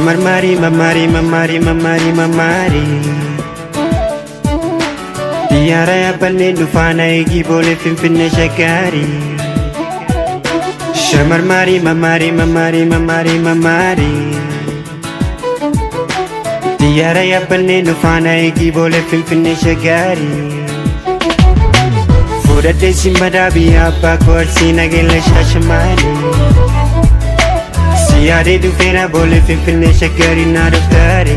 Mamari Diara ya banne dufana egi bole finfinne shakari Mamari Diara ya banne dufana egi bole finfinne shakari Fudade simbada biya pakor sinagele shashamari Siare dufena bole finfinne shakari naruftari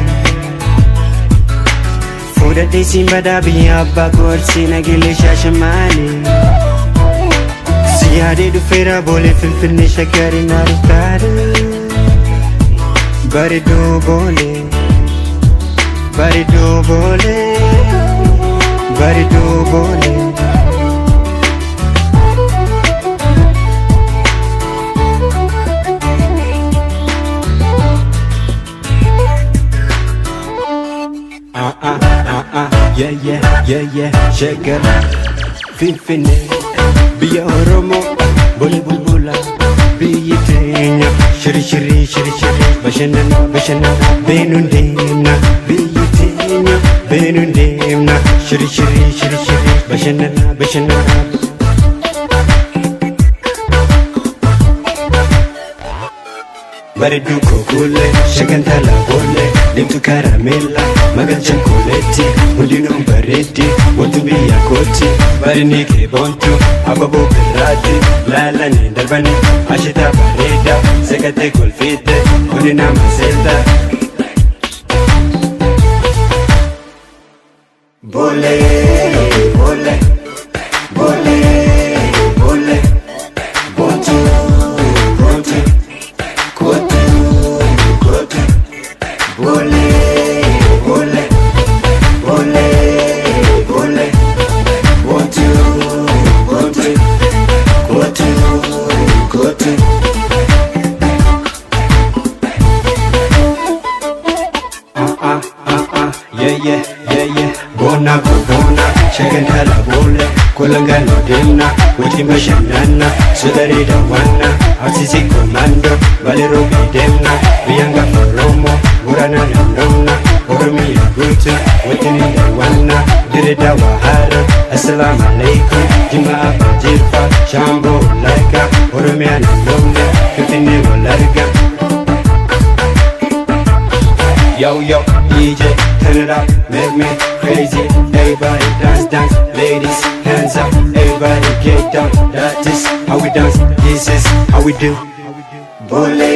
Fudade simbada biya pakor sinagele shashamari Siare dufena bole finfinne shakari naruftari Barido bole Yeah, Shaker Finfinne Biya Oromo Bole bulbula Biya Tenya Shiri Bashana Benundemna Biya Tenya Benundemna Shiri Bashana Baridu kokule, shakantala bole, limtu karamela, magan chocolate, mudino bareti, watu biya koti, barini ke bontu, ababo pirati, lala ni darbani, ashita bareda, sekate golfite, mudina maselda. Bole, bontu. Yeah, bona, shakantala bole, kolangano demna, wati mashanana, sudari dawana, artisi commando, valero bidemna, biyanga faromo, urana nana, oromi yagutu, wati ni dawana, dirida wahara, assalamu alaikum, jima abajirfa, shambo laika, oromi anandomne, fitini walarga. Yo, DJ, turn it up, make me crazy. Everybody dance, ladies, hands up. Everybody get down, that is how we dance. This is how we do. Bole.